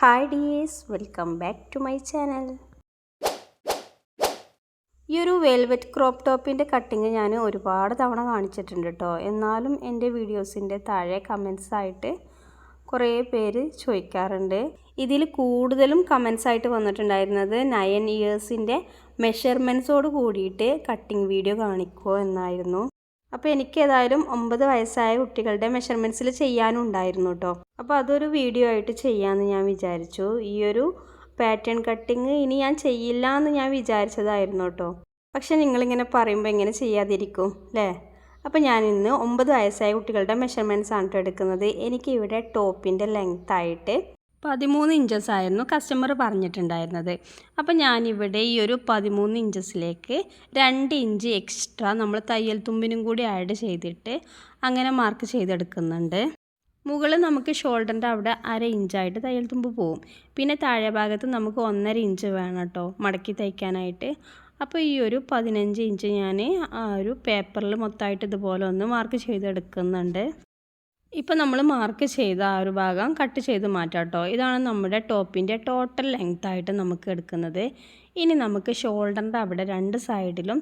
Hi dears, welcome back to my channel. ഈ ഒരു velvet crop ടോപ്പിൻ്റെ കട്ടിങ് ഞാൻ ഒരുപാട് തവണ കാണിച്ചിട്ടുണ്ട് കേട്ടോ. എന്നാലും എൻ്റെ വീഡിയോസിൻ്റെ താഴെ കമൻസ് ആയിട്ട് കുറേ പേര് ചോദിക്കാറുണ്ട്. ഇതിൽ കൂടുതലും കമൻസ് ആയിട്ട് വന്നിട്ടുണ്ടായിരുന്നത് 9 ഇയേഴ്സിൻ്റെ മെഷർമെൻറ്റ്സോട് കൂടിയിട്ട് കട്ടിങ് വീഡിയോ കാണിക്കുമോ എന്നായിരുന്നു. അപ്പോൾ എനിക്ക് ഏതായാലും 9 വയസ്സായ കുട്ടികളുടെ മെഷർമെൻറ്റ്സിൽ ചെയ്യാനുണ്ടായിരുന്നു കേട്ടോ. അപ്പോൾ അതൊരു വീഡിയോ ആയിട്ട് ചെയ്യാമെന്ന് ഞാൻ വിചാരിച്ചു. ഈ ഒരു പാറ്റേൺ കട്ടിങ് ഇനി ഞാൻ ചെയ്യില്ല എന്ന് ഞാൻ വിചാരിച്ചതായിരുന്നു കേട്ടോ. പക്ഷെ നിങ്ങളിങ്ങനെ പറയുമ്പോൾ എങ്ങനെ ചെയ്യാതിരിക്കും അല്ലേ? അപ്പോൾ ഞാൻ ഇന്ന് 9 വയസ്സായ കുട്ടികളുടെ മെഷർമെൻറ്റ്സ് ആണ് എടുക്കുന്നത്. എനിക്കിവിടെ ടോപ്പിൻ്റെ ലെങ്ത് ആയിട്ട് 13 ഇഞ്ചസ് ആയിരുന്നു കസ്റ്റമർ പറഞ്ഞിട്ടുണ്ടായിരുന്നത്. അപ്പോൾ ഞാനിവിടെ ഈ ഒരു 13 ഇഞ്ചസിലേക്ക് 2 ഇഞ്ച് എക്സ്ട്രാ നമ്മൾ തയ്യൽ തുമ്പിനും കൂടി ആഡ് ചെയ്തിട്ട് അങ്ങനെ മാർക്ക് ചെയ്തെടുക്കുന്നുണ്ട്. മുകളിൽ നമുക്ക് ഷോൾഡറിൻ്റെ അവിടെ 1/2 ഇഞ്ചായിട്ട് തയ്യൽ തുമ്പ് പോവും. പിന്നെ താഴെ ഭാഗത്ത് നമുക്ക് 1.5 ഇഞ്ച് വേണം കേട്ടോ മടക്കി തയ്ക്കാനായിട്ട്. അപ്പോൾ ഈ ഒരു 15 ഇഞ്ച് ഞാൻ ആ ഒരു പേപ്പറിൽ മൊത്തമായിട്ട് ഇതുപോലെ ഒന്ന് മാർക്ക് ചെയ്തെടുക്കുന്നുണ്ട്. ഇപ്പോൾ നമ്മൾ മാർക്ക് ചെയ്ത ആ ഒരു ഭാഗം കട്ട് ചെയ്ത് മാറ്റാം കേട്ടോ. ഇതാണ് നമ്മുടെ ടോപ്പിൻ്റെ ടോട്ടൽ ലെങ്ത് ആയിട്ട് നമുക്ക് എടുക്കുന്നത്. ഇനി നമുക്ക് ഷോൾഡറിൻ്റെ അവിടെ 2 സൈഡിലും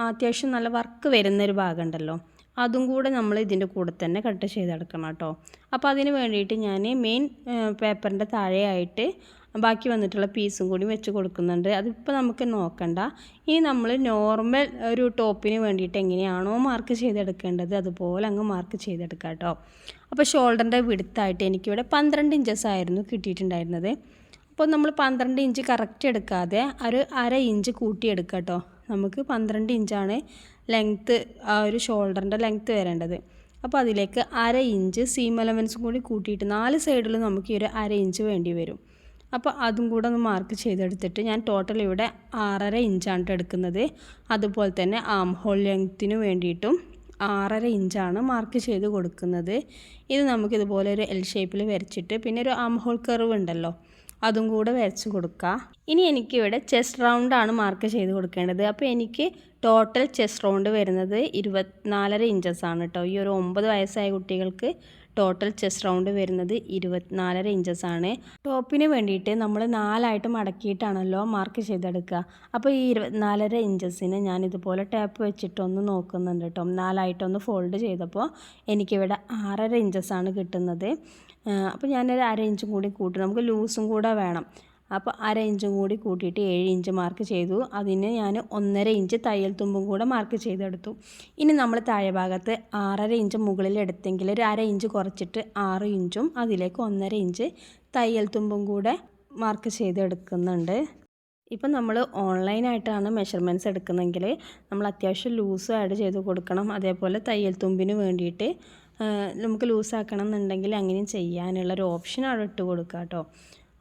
അത്യാവശ്യം നല്ല വർക്ക് വരുന്നൊരു ഭാഗം ഉണ്ടല്ലോ, അതും കൂടെ നമ്മൾ ഇതിൻ്റെ കൂടെ തന്നെ കട്ട് ചെയ്തെടുക്കണം കേട്ടോ. അപ്പോൾ അതിന് വേണ്ടിയിട്ട് ഞാൻ മെയിൻ പേപ്പറിൻ്റെ താഴെയായിട്ട് ബാക്കി വന്നിട്ടുള്ള പീസും കൂടി വെച്ച് കൊടുക്കുന്നുണ്ട്. അതിപ്പോൾ നമുക്ക് നോക്കണ്ട. ഇനി നമ്മൾ നോർമൽ ഒരു ടോപ്പിന് വേണ്ടിയിട്ട് എങ്ങനെയാണോ മാർക്ക് ചെയ്തെടുക്കേണ്ടത് അതുപോലെ അങ്ങ് മാർക്ക് ചെയ്തെടുക്കാം കേട്ടോ. അപ്പോൾ ഷോൾഡറിൻ്റെ വിടുത്തായിട്ട് എനിക്കിവിടെ 12 ഇഞ്ചസ് ആയിരുന്നു കിട്ടിയിട്ടുണ്ടായിരുന്നത്. അപ്പോൾ നമ്മൾ 12 ഇഞ്ച് കറക്റ്റ് എടുക്കാതെ ഒരു 1/2 ഇഞ്ച് കൂട്ടിയെടുക്കാം കേട്ടോ. നമുക്ക് 12 ഇഞ്ചാണ് ലെങ്ത്ത്, ആ ഒരു ഷോൾഡറിൻ്റെ ലെങ്ത്ത് വരേണ്ടത്. അപ്പോൾ അതിലേക്ക് 1/2 ഇഞ്ച് സീം എലമെൻസും കൂടി കൂട്ടിയിട്ട് 4 സൈഡിലും നമുക്ക് ഈ ഒരു 1/2 ഇഞ്ച് വേണ്ടി വരും. അപ്പോൾ അതും കൂടെ ഒന്ന് മാർക്ക് ചെയ്തെടുത്തിട്ട് ഞാൻ ടോട്ടൽ ഇവിടെ 6.5 ഇഞ്ചാണ് എടുക്കുന്നത്. അതുപോലെ തന്നെ ആം ഹോൾ ലെങ്ത്തിന് വേണ്ടിയിട്ടും 6.5 ഇഞ്ചാണ് മാർക്ക് ചെയ്ത് കൊടുക്കുന്നത്. ഇത് നമുക്കിതുപോലെ ഒരു എൽ ഷേപ്പിൽ വരച്ചിട്ട് പിന്നെ ഒരു ആം ഹോൾ കർവ് ഉണ്ടല്ലോ അതും കൂടെ വരച്ച് കൊടുക്കുക. ഇനി എനിക്കിവിടെ ചെസ്റ്റ് റൗണ്ടാണ് മാർക്ക് ചെയ്ത് കൊടുക്കേണ്ടത്. അപ്പോൾ എനിക്ക് ടോട്ടൽ ചെസ്റ്റ് റൗണ്ട് വരുന്നത് 24.5 ഇഞ്ചസാണ് കേട്ടോ. ഈ ഒരു 9 വയസ്സായ കുട്ടികൾക്ക് ടോട്ടൽ ചെസ്റ്റ് റൗണ്ട് വരുന്നത് 24.5 ഇഞ്ചസാണ്. ടോപ്പിന് വേണ്ടിയിട്ട് നമ്മൾ 4ആയിട്ട് മടക്കിയിട്ടാണല്ലോ മാർക്ക് ചെയ്തെടുക്കുക. അപ്പോൾ ഈ 24.5 ഇഞ്ചസിന് ഞാനിതുപോലെ ടാപ്പ് വെച്ചിട്ടൊന്ന് നോക്കുന്നുണ്ട് കേട്ടോ. 4ആയിട്ടൊന്ന് ഫോൾഡ് ചെയ്തപ്പോൾ എനിക്കിവിടെ 6.5 ഇഞ്ചസാണ് കിട്ടുന്നത്. അപ്പോൾ ഞാനൊരു 1/2 ഇഞ്ചും കൂടി കൂട്ടി, നമുക്ക് ലൂസും കൂടെ വേണം. അപ്പോൾ 1/2 ഇഞ്ചും കൂടി കൂട്ടിയിട്ട് 7 ഇഞ്ച് മാർക്ക് ചെയ്തു. അതിന് ഞാൻ 1.5 ഇഞ്ച് തയ്യൽ തുമ്പും കൂടെ മാർക്ക് ചെയ്തെടുത്തു. ഇനി നമ്മൾ താഴെ ഭാഗത്ത് 6.5 ഇഞ്ച് മുകളിൽ എടുത്തെങ്കിൽ ഒരു 1/2 ഇഞ്ച് കുറച്ചിട്ട് 6 ഇഞ്ചും അതിലേക്ക് 1.5 ഇഞ്ച് തയ്യൽ തുമ്പും കൂടെ മാർക്ക് ചെയ്തെടുക്കുന്നുണ്ട്. ഇപ്പം നമ്മൾ ഓൺലൈനായിട്ടാണ് മെഷർമെൻറ്റ്സ് എടുക്കുന്നതെങ്കിൽ നമ്മൾ അത്യാവശ്യം ലൂസ് ആഡ് ചെയ്ത് കൊടുക്കണം. അതേപോലെ തയ്യൽ തുമ്പിന് വേണ്ടിയിട്ട് നമുക്ക് ലൂസാക്കണം എന്നുണ്ടെങ്കിൽ അങ്ങനെയും ചെയ്യാനുള്ളൊരു ഓപ്ഷൻ അവിടെ ഇട്ട് കൊടുക്കുക കേട്ടോ.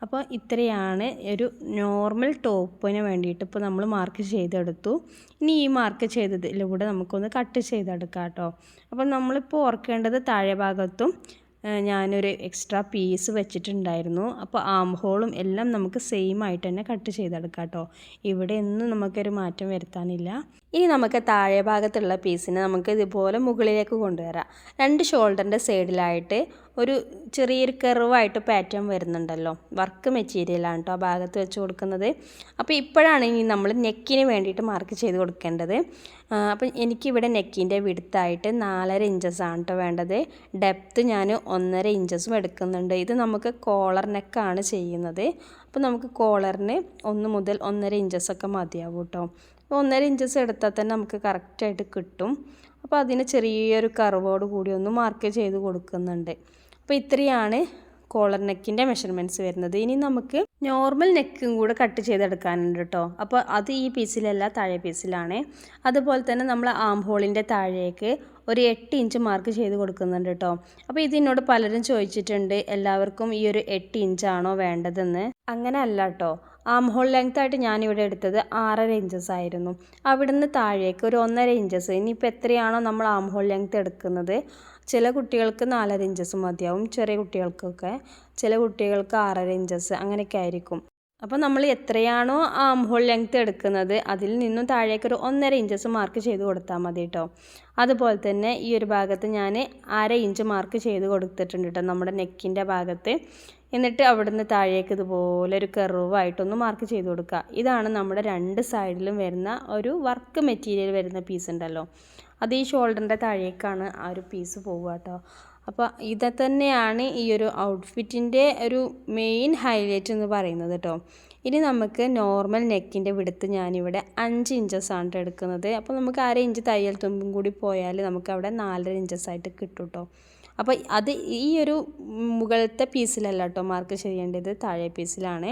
അപ്പോൾ ഇത്രയാണ് ഒരു നോർമൽ ടോപ്പിന് വേണ്ടിയിട്ട് ഇപ്പോൾ നമ്മൾ മാർക്ക് ചെയ്തെടുത്തു. ഇനി ഈ മാർക്ക് ചെയ്തതിലൂടെ നമുക്കൊന്ന് കട്ട് ചെയ്തെടുക്കാം കേട്ടോ. അപ്പോൾ നമ്മളിപ്പോൾ ഓർക്കേണ്ടത് താഴെ ഭാഗത്തും ഞാനൊരു എക്സ്ട്രാ പീസ് വെച്ചിട്ടുണ്ടായിരുന്നു. അപ്പോൾ ആം ഹോളും എല്ലാം നമുക്ക് സെയിം ആയിട്ട് തന്നെ കട്ട് ചെയ്തെടുക്കാം കേട്ടോ. ഇവിടെ ഒന്നും നമുക്കൊരു മാറ്റം വരുത്താനില്ല. ഇനി നമുക്ക് താഴെ ഭാഗത്തുള്ള പീസിനെ നമുക്ക് ഇതുപോലെ മുകളിലേക്ക് കൊണ്ടുവരാം. 2 ഷോൾഡറിൻ്റെ സൈഡിലായിട്ട് ഒരു ചെറിയൊരു കർവായിട്ട് പാറ്റേൺ വരുന്നുണ്ടല്ലോ, വർക്ക് മെറ്റീരിയലാണ് കേട്ടോ ആ ഭാഗത്ത് വെച്ച് കൊടുക്കുന്നത്. അപ്പോൾ ഇപ്പോഴാണ് ഇനി നമ്മൾ നെക്കിന് വേണ്ടിയിട്ട് മാർക്ക് ചെയ്ത് കൊടുക്കേണ്ടത്. അപ്പം എനിക്കിവിടെ നെക്കിൻ്റെ വിടുത്തായിട്ട് 4.5 ഇഞ്ചസാണ് കേട്ടോ വേണ്ടത്. ഡെപ്ത്ത് ഞാൻ 1.5 ഇഞ്ചസും എടുക്കുന്നുണ്ട്. ഇത് നമുക്ക് കോളർ നെക്കാണ് ചെയ്യുന്നത്. അപ്പോൾ നമുക്ക് കോളറിന് 1 മുതൽ 1.5 ഇഞ്ചസൊക്കെ മതിയാവും കേട്ടോ. 1.5 ഇഞ്ചസ് എടുത്താൽ തന്നെ നമുക്ക് കറക്റ്റായിട്ട് കിട്ടും. അപ്പോൾ അതിന് ചെറിയൊരു കർവോട് കൂടി ഒന്ന് മാർക്ക് ചെയ്ത് കൊടുക്കുന്നുണ്ട്. അപ്പോൾ ഇത്രയാണ് കോളർ നെക്കിൻ്റെ മെഷർമെൻറ്റ്സ് വരുന്നത്. ഇനി നമുക്ക് നോർമൽ നെക്കും കൂടെ കട്ട് ചെയ്തെടുക്കാനുണ്ട് കേട്ടോ. അപ്പോൾ അത് ഈ പീസിലല്ല, താഴെ പീസിലാണ്. അതുപോലെ തന്നെ നമ്മൾ ആം ഹോളിൻ്റെ താഴേക്ക് ഒരു 8 ഇഞ്ച് മാർക്ക് ചെയ്ത് കൊടുക്കുന്നുണ്ട് കേട്ടോ. അപ്പോൾ ഇതിനോട് പലരും ചോദിച്ചിട്ടുണ്ട് എല്ലാവർക്കും ഈ ഒരു 8 ഇഞ്ചാണോ വേണ്ടതെന്ന്. അങ്ങനെ അല്ല കേട്ടോ. ആം ഹോൾ ലെങ്ത് ആയിട്ട് ഞാനിവിടെ എടുത്തത് 6.5 ഇഞ്ചസ് ആയിരുന്നു. അവിടുന്ന് താഴേക്ക് ഒരു 1.5 ഇഞ്ചസ്. ഇനിയിപ്പോൾ എത്രയാണോ നമ്മൾ ആം ഹോൾ ലെങ്ത് എടുക്കുന്നത്, ചില കുട്ടികൾക്ക് 4.5 ഇഞ്ചസ് മതിയാവും, ചെറിയ കുട്ടികൾക്കൊക്കെ. ചില കുട്ടികൾക്ക് 6.5 ഇഞ്ചസ് അങ്ങനെയൊക്കെ ആയിരിക്കും. അപ്പോൾ നമ്മൾ എത്രയാണോ ആം ഹോൾ ലെങ്ത് എടുക്കുന്നത് അതിൽ നിന്നും താഴേക്ക് ഒരു 1.5 ഇഞ്ചസ് മാർക്ക് ചെയ്ത് കൊടുത്താൽ മതി കേട്ടോ. അതുപോലെ തന്നെ ഈ ഒരു ഭാഗത്ത് ഞാൻ 1/2 ഇഞ്ച് മാർക്ക് ചെയ്ത് കൊടുത്തിട്ടുണ്ട് കേട്ടോ നമ്മുടെ നെക്കിൻ്റെ ഭാഗത്ത്. എന്നിട്ട് അവിടുന്ന് താഴേക്ക് ഇതുപോലെ ഒരു കർവായിട്ടൊന്ന് മാർക്ക് ചെയ്ത് കൊടുക്കുക. ഇതാണ് നമ്മുടെ രണ്ട് സൈഡിലും വരുന്ന ഒരു വർക്ക് മെറ്റീരിയൽ വരുന്ന പീസ് ഉണ്ടല്ലോ, അത് ഈ ഷോൾഡറിൻ്റെ താഴേക്കാണ് ആ ഒരു പീസ് പോവുക കേട്ടോ. അപ്പോൾ ഇത് തന്നെയാണ് ഈ ഒരു ഔട്ട്ഫിറ്റിൻ്റെ ഒരു മെയിൻ ഹൈലൈറ്റ് എന്ന് പറയുന്നത് കേട്ടോ. ഇനി നമുക്ക് നോർമൽ നെക്കിൻ്റെ വിടുത്ത് ഞാനിവിടെ 5 ഇഞ്ചസാണ് എടുക്കുന്നത്. അപ്പോൾ നമുക്ക് 1/2 ഇഞ്ച് തയ്യൽ തുമ്പും കൂടി പോയാൽ നമുക്ക് അവിടെ 4.5 ഇഞ്ചസായിട്ട് കിട്ടും കേട്ടോ. അപ്പോൾ അത് ഈ ഒരു മുകളിലത്തെ പീസിലല്ല കേട്ടോ മാർക്ക് ചെയ്യേണ്ടത്, താഴെ പീസിലാണ്.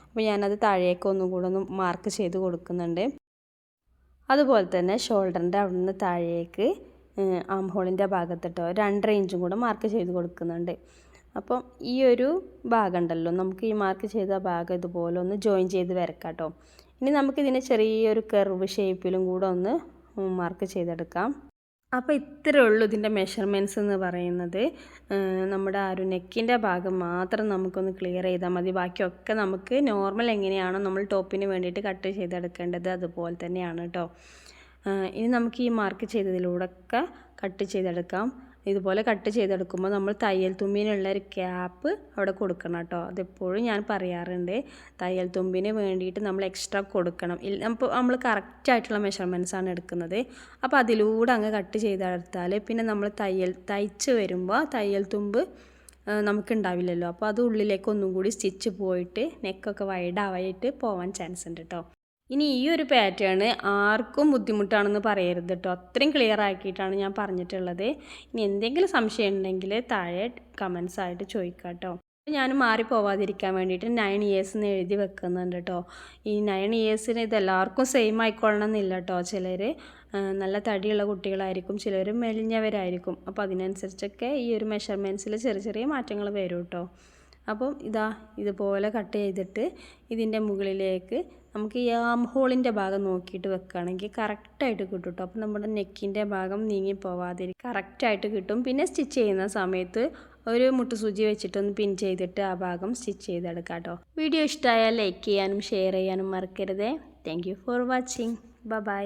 അപ്പോൾ ഞാനത് താഴേക്ക് ഒന്നും കൂടെ ഒന്ന് മാർക്ക് ചെയ്ത് കൊടുക്കുന്നുണ്ട്. അതുപോലെ തന്നെ ഷോൾഡറിൻ്റെ അവിടെ നിന്ന് താഴേക്ക് ആം ഹോളിൻ്റെ ഭാഗത്തിട്ടോ 2.5 ഇഞ്ചും കൂടെ മാർക്ക് ചെയ്ത് കൊടുക്കുന്നുണ്ട്. അപ്പം ഈ ഒരു ഭാഗം ഉണ്ടല്ലോ, നമുക്ക് ഈ മാർക്ക് ചെയ്ത ഭാഗം ഇതുപോലെ ഒന്ന് ജോയിൻ ചെയ്ത് വരക്കാം കേട്ടോ. ഇനി നമുക്കിതിനെ ചെറിയൊരു കർവ് ഷേപ്പിലും കൂടെ ഒന്ന് മാർക്ക് ചെയ്തെടുക്കാം. അപ്പോൾ ഇത്രയേ ഉള്ളൂ ഇതിൻ്റെ മെഷർമെൻറ്റ്സ് എന്ന് പറയുന്നത്. നമ്മുടെ ആ ഒരു നെക്കിൻ്റെ ഭാഗം മാത്രം നമുക്കൊന്ന് ക്ലിയർ ചെയ്താൽ മതി. ബാക്കിയൊക്കെ നമുക്ക് നോർമൽ എങ്ങനെയാണോ നമ്മൾ ടോപ്പിന് വേണ്ടിയിട്ട് കട്ട് ചെയ്തെടുക്കേണ്ടത് അതുപോലെ തന്നെയാണ് കേട്ടോ. ഇനി നമുക്ക് ഈ മാർക്ക് ചെയ്തതിലൂടെയൊക്കെ കട്ട് ചെയ്തെടുക്കാം. ഇതുപോലെ കട്ട് ചെയ്തെടുക്കുമ്പോൾ നമ്മൾ തയ്യൽ തുമ്പിനുള്ള ഒരു ക്യാപ്പ് അവിടെ കൊടുക്കണം കേട്ടോ. അതെപ്പോഴും ഞാൻ പറയാറുണ്ട്, തയ്യൽ തുമ്പിന് വേണ്ടിയിട്ട് നമ്മൾ എക്സ്ട്രാ കൊടുക്കണം. അപ്പോൾ നമ്മൾ കറക്റ്റായിട്ടുള്ള മെഷർമെൻറ്റ്സാണ് എടുക്കുന്നത്. അപ്പോൾ അതിലൂടെ അങ്ങ് കട്ട് ചെയ്തെടുത്താൽ പിന്നെ നമ്മൾ തയ്ച്ച് വരുമ്പോൾ തയ്യൽ തുമ്പ് നമുക്കുണ്ടാവില്ലല്ലോ. അപ്പോൾ അത് ഉള്ളിലേക്ക് ഒന്നും കൂടി സ്റ്റിച്ച് പോയിട്ട് നെക്കൊക്കെ വൈഡാവായിട്ട് പോകാൻ ചാൻസ് ഉണ്ട് കേട്ടോ. ഇനി ഈ ഒരു പാറ്റേൺ ആർക്കും ബുദ്ധിമുട്ടാണെന്ന് പറയരുത് കേട്ടോ, അത്രയും ക്ലിയർ ആക്കിയിട്ടാണ് ഞാൻ പറഞ്ഞിട്ടുള്ളത്. ഇനി എന്തെങ്കിലും സംശയം ഉണ്ടെങ്കിൽ താഴെ കമൻസ് ആയിട്ട് ചോദിക്കാം കേട്ടോ. ഞാൻ മാറിപ്പോവാതിരിക്കാൻ വേണ്ടിയിട്ട് 9 ഇയേഴ്സ് എന്ന് എഴുതി വെക്കുന്നുണ്ട് കേട്ടോ. ഈ 9 ഇയേഴ്സിന് ഇതെല്ലാവർക്കും സെയിം ആയിക്കൊള്ളണം എന്നില്ല കേട്ടോ. ചിലർ നല്ല തടിയുള്ള കുട്ടികളായിരിക്കും, ചിലർ മെലിഞ്ഞവരായിരിക്കും. അപ്പോൾ അതിനനുസരിച്ചൊക്കെ ഈ ഒരു മെഷർമെൻറ്റ്സിൽ ചെറിയ ചെറിയ മാറ്റങ്ങൾ വരും കേട്ടോ. അപ്പം ഇതുപോലെ കട്ട് ചെയ്തിട്ട് ഇതിൻ്റെ മുകളിലേക്ക് നമുക്ക് ഈ ആം ഹോളിൻ്റെ ഭാഗം നോക്കിയിട്ട് വെക്കുകയാണെങ്കിൽ കറക്റ്റായിട്ട് കിട്ടും കേട്ടോ. അപ്പോൾ നമ്മുടെ നെക്കിൻ്റെ ഭാഗം നീങ്ങി പോവാതിരിക്കും, കറക്റ്റായിട്ട് കിട്ടും. പിന്നെ സ്റ്റിച്ച് ചെയ്യുന്ന സമയത്ത് ഒരു മുട്ടുസൂചി വെച്ചിട്ടൊന്ന് പിൻ ചെയ്തിട്ട് ആ ഭാഗം സ്റ്റിച്ച് ചെയ്തെടുക്കാം കേട്ടോ. വീഡിയോ ഇഷ്ടമായാൽ ലൈക്ക് ചെയ്യാനും ഷെയർ ചെയ്യാനും മറക്കരുതേ. Thank you for watching. By.